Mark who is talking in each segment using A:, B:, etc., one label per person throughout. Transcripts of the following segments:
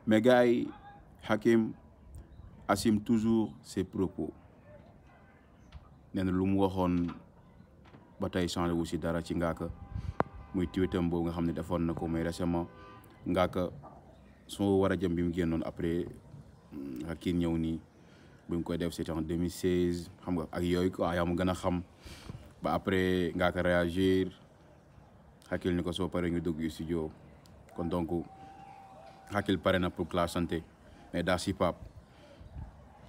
A: mais gars yi Hakim assume toujours ses propos nee na lu mu waxoon ba tey changé wu si dara ci Ngaaka muy tweetam boobu nga xam ne defoon na ko mais récemment Ngaaka soo war a jëm bi mu génnoon après Hakim ñëw nii bu mu koy def c'était en 2016 xam nga ak yooyu quoi yaa ma gën a xam ba après Ngaaka réagir Hakim ni ko soo paree ñu dugg studio kon donc Hakim pare na pour Clash Santé mais daa si pap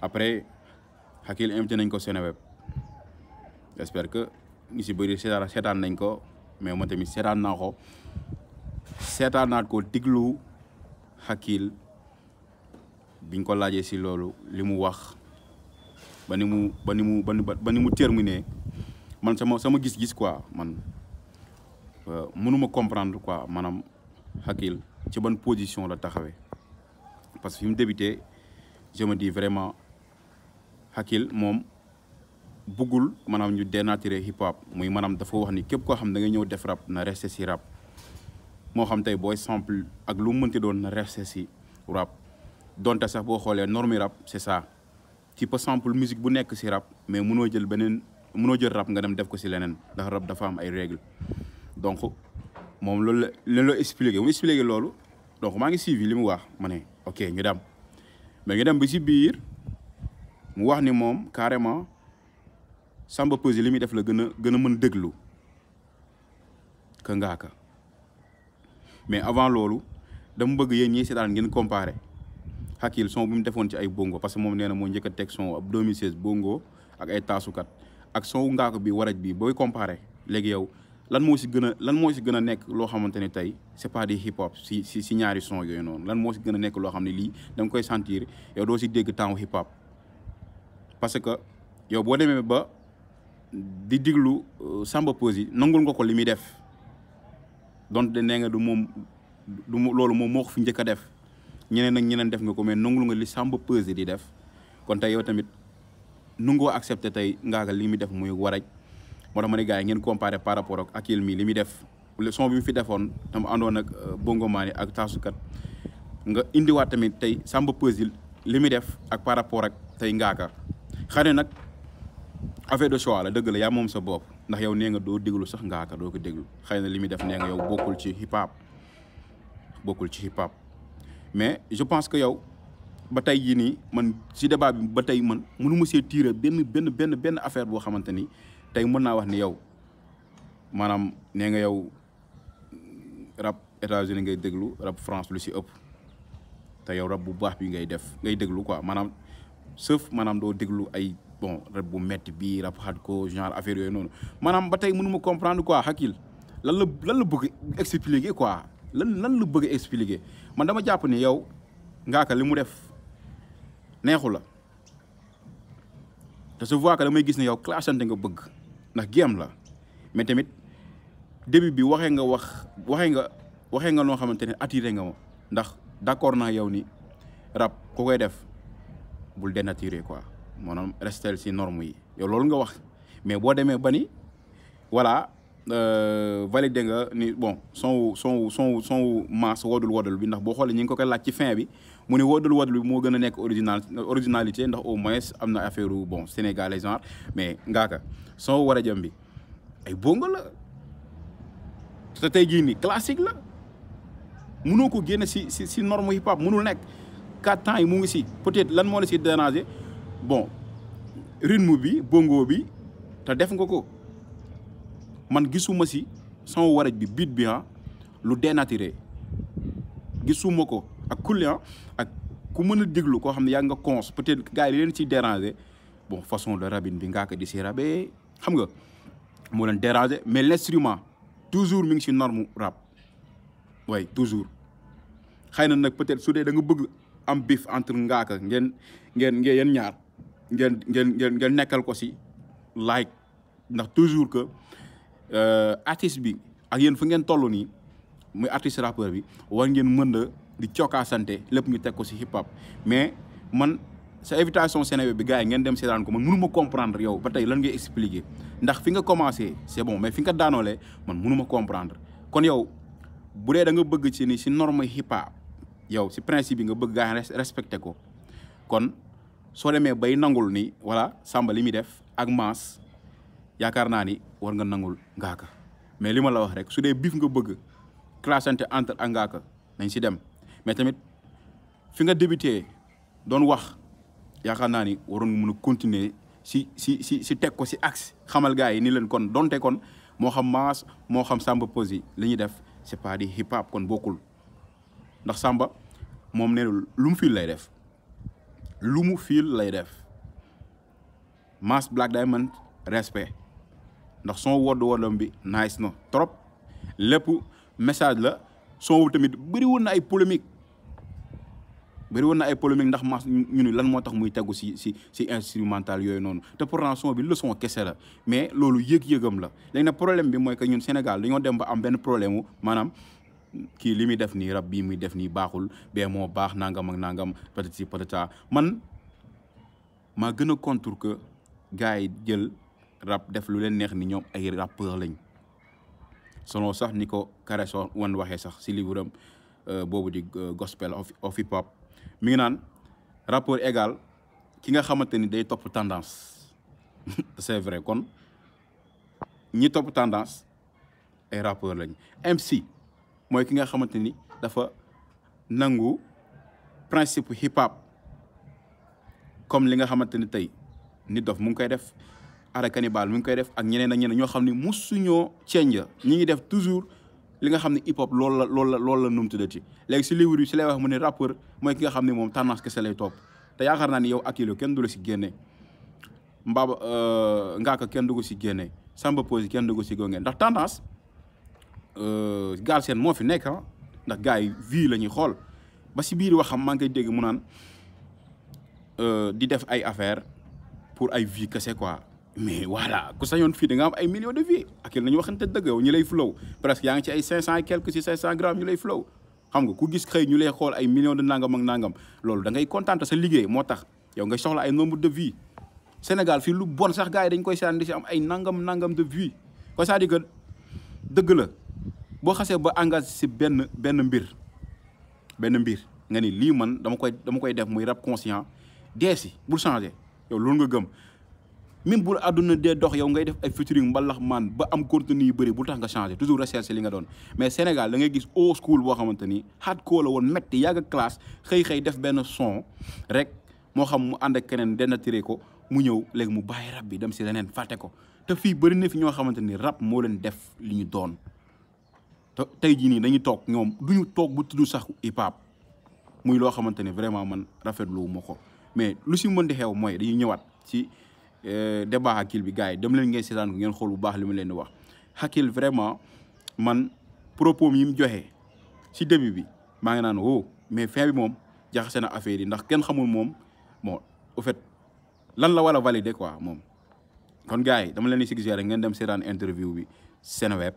A: après Hakim invité nañ ko Seneweb j'espère que ñu si bëri seetaan nañ ko mais man tamit seetaan naat ko diglu Hakim biñ ko laajee si loolu li mu wax ba ni mu terminé man sama gis-gis quoi man mënuma comprendre quoi maanaam Hakim ci ban position la taxawee parce que fi mu débuté je me dis vraiment Hakim moom buggul maanaam ñu dénaturer hip hop muy maanaam dafa wax ni képp koo xam da nga ñëw def rap na resté si rap moo xam tey booy sample ak lu mu mënti doon na resté si rap donte sax boo xoolee norme rap c'est ça ci peut sample musique bu nekk si rap mais mënoo jël rap nga dem def ko si leneen ndax rap dafa am ay règles donc moom loolu la expliqué mu expliqué loolu donc maa ngi suivi li mu wax ma ne ok ñu dem mais ñu dem ba si biir mu wax ni moom carrément Samba Peuzzi li muy def la gën a mën déglu que Ngaaka mais avant loolu dama bëgg yéen ñii seetaan ngeen comparé Hakim son bu mu defoon ci ay bongo parce que moom nee na moo njëkk a teg son ab 2016 bongo ak ay taasukat ak son Ngaaka bi waraj bi booy comparé léegi yow lan moo si gën a nekk loo xamante ne tey c'est pas du hip hop si ñaari son yooyu noonu lan moo si gën a nekk loo xam ne lii da nga koy sentir yow doo si dégg temps hip hop parce que yow boo demee ba di diglu Samba Peuzzi nangul nga ko li muy def donc de nee nga loolu moom moo ko fi njëkk a def ñeneen def nga ko mais nangul nga li Samba Peuzzi di def kon tey yow tamit nungoo accepté tey Ngaaka li muy def muy waraj moo tax ma ne gars yi ngeen comparé par rapport ak Hakim mi li muy def son bi mu fi defoon tam àndoon ak bongo maani ak taasukat nga indiwaat tamit tey Samba Peuzzi li muy def ak par rapport ak tey Ngaaka xëy nag affaire de choix la dëgg la yaa moom sa bopp ndax yow nee nga doo déglu sax Ngaaka doo ko déglu xëy na li muy def nee nga yow bokkul ci hip hop mais je pense que yow ba tey jii nii man si débat bi ba tey man mënu ma see tirer benn affaire boo xamante ni tey mën naa wax ni yow maanaam nee nga yow rap États-Unis ngay déglu rap France lu si ëpp te yow rap bu baax bi ngay déglu quoi maanaam sauf maanaam doo déglu ay bon rap bu metti bii rap hardcore genre affaire yooyu noonu maanaam ba tey mënu ma comprendre quoi Hakim lan la bëgg expliquer quoi lan la bëgg expliquer man dama jàpp ni yow Ngaaka li mu def neexu la te se voit que damay gis ne yow Clash Santé nga bëgg ndax game la mais tamit début bi waxee nga noo xamante ne attiré nga ma ndax d'accord naa yow ni rap ku koy def bul dénaturer quoi maanaam restel si norme yi yow loolu nga wax mais boo demee ba ni voilà validé nga ni bon son masse wodul bi ndax boo xoolee ñu ngi ko koy laaj ci fin bi mu ne wodul bi moo gën a nekk originalité ndax au moins am na affaire bon sénégalais genre mais Ngaaka son war a jëm bi ay bongo la te tey jii nii classique la mënoo ko génne si norme hip hop mënul nekk 4 ans yi mu ngi si peut-être lan moo la si déranger bon rythme bi bongo bi te def nga ko man gisuma si sama waraj bi beat bi lu dénaturé gisuma ko ak kulli ak ku mën a déglu koo xam ne yaa nga cons peut-être gars yi leen ciy déranger bon façon de rabine bi Ngaaka di si rabee xam nga moo leen déranger mais l'instrument toujours mi ngi si norme rap way toujours xëy na nag peut-être su dee da nga bëgg am bif entre Ngaaka ngeen yéen ñaar ngeen nekkal ko si like ndax toujours que artiste bi ak yéen fu ngeen toll nii muy artiste rappeur bi war ngeen mën a di cokkaasante lépp ñu teg ko si hip hop mais man sa invitation Seneweb bi gars yi ngeen dem seetaan ko man mënu ma comprendre yow ba tey lan ngay expliquer ndax fi nga commencé c'est bon mais fi nga daanoolee man mënu ma comprendre kon yow bu dee da nga bëgg ci ni si norme hip hop yow si principe bi nga bëgg gaa respecté ko kon soo demee bay nangul ni voilà Samba li muy def ak Mass yaakaar naa ni war nga nangul Ngaaka mais li ma la wax rek su dee bif nga bëgg classante entre ak Ngaaka nañ si dem mais tamit fi nga débuté doon wax yaakaar naa ni waroon mën a continuer si teg ko si axe xamal gars yi ni leen kon donte kon moo xam Mass moo xam Samba Peuzzi li ñuy def c'est pas di hip hop kon bokkul ndax Samba moom nee lu mu fiil lay def lu mu fiil lay def Mass Black Diamond respect ndax son wodam bi nice na trop lépp message la son wu tamit bëri woon na ay polémique ndax Mass ñu ni lan moo tax muy tegu si instrumental yooyu noonu te pourtant son bi leçon kese la mais loolu yëg-yëgam la léegi nag problème bi mooy que ñun Sénégal dañoo dem ba am benn problème wu maanaam kii li muy def nii rap bii muy def nii baaxul bee moo baax nangam ak nangam patati patata man maa gën a contre que gars yi jël rap def lu leen neex ni ñoom ay rappeur lañ selon sax ni ko Kareso wan waxee sax si livre am boobu di gospel of hip hop mi ngi naan rappeur égal ki nga xamante ni day topp tendance c'est vrai kon ñi topp tendance ay rappeur lañ MC mooy ki nga xamante ni dafa nangu principe hip hop comme li nga xamante ni tey Nit Doff mu ngi koy def Ara Cannibal mu ngi koy def ak ñeneen ak ñeneen ñoo xam ne musuñoo change ñi ngi def toujours li nga xam ne hip hop loolu la num tuddati léegi si livre yi si lay wax mu ne rappeur mooy ki nga xam ne moom tendance kese lay topp te yaakaar naa ni yow Akilo kenn du la si génne Mbaba Ngaaka kenn du ko si génne Samba Peuzzi kenn du ko si génne ndax tendance Galsen moo fi nekk ndax gars yi vie la ñuy xool ba si biir waxam maa ngi koy dégg mu naan di def ay affaire pour ay vie kese quoi mais voilà ku sañoon fii da nga am ay millions de vie Akil nañu waxante dëgg yow ñu lay flow presque yaa ngi ci ay 500 et quelques si 500 grammes ñu lay flow xam nga ku gis xëy ñu lay xool ay millions de nangam ak nangam loolu da ngay kontaan sa liggéey moo tax yow ngay soxla ay nombre de vie Sénégal fii lu bon sax gars yi dañ koy sànni di si am ay nangam de vie ko c'est-à-dire que dëgg la boo xasee ba engagé si benn mbir nga ni lii man dama koy def muy rap conscient dee si bul changé yow loolu nga gëm même bu àdduna dee dox yow ngay def ay featuring mbalax man ba am contenu yu bëri bu tax nga changé toujours recherche li nga doon mais Sénégal da ngay gis old school boo xamante ni hardcore la woon métti yàgg classe xëy def benn son rek moo xam mu ànd ak keneen dénaturé ko mu ñëw léegi mu bàyyi rap bi dem si leneen fàtte ko te fii bëri na fi ñoo xamante ni rap moo leen def li ñu doon te tey jii nii dañuy toog ñoom duñu toog bu tudd sax hip hop muy loo xamante ni vraiment man rafetlu ma ko mais lu si mën di xew mooy dañuy ñëwaat ci débat Hakill bi gars yi dem leen ngeen seetaan ko ngeen xool bu baax li mu leen di wax Hakill vraiment man propos yi mu joxe si début bi maa ngi naan woo mais fin bi moom jaxase na affaire yi ndax kenn xamul moom bon au fait lan la war a valider quoi moom. kon gars yi dama leen di suggérer ngeen dem seetaan interview bi Seneweb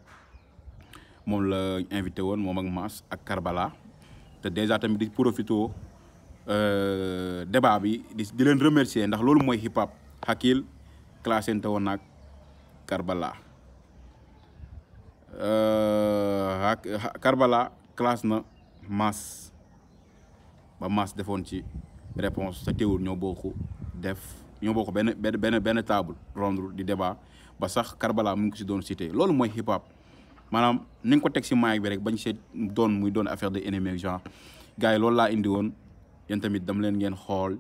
A: moom la invité woon moom ak Mass ak Karbala te déjà tamit di profito débat bi di leen remercier ndax loolu mooy hip hop. Hakill classé te woon ak Karbala Karbala classe na Mass ba Mass defoon ci réponse sa teewul ñoo bokk benn table ronde di débat ba sax Karbala mu ngi ko si doon cité loolu mooy hip hop maanaam ni nga ko teg si mic bi rek bañ see muy doon affaire de ennemi genre gars yi loolu laa indi woon yéen tamit dam leen ngeen xool.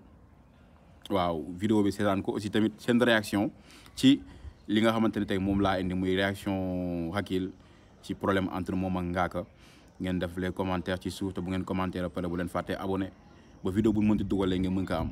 A: waaw vidéo bi seetaan ko aussi tamit seen réaction ci li nga xamante ne tey moom laa indi muy réaction Hakill ci problème entre moom ak Ngaaka ngeen def les commentaires ci suuf te bu ngeen commentaire après bu leen fàttee abonné ba vidéo bu mënti dugalee ngeen mën ko am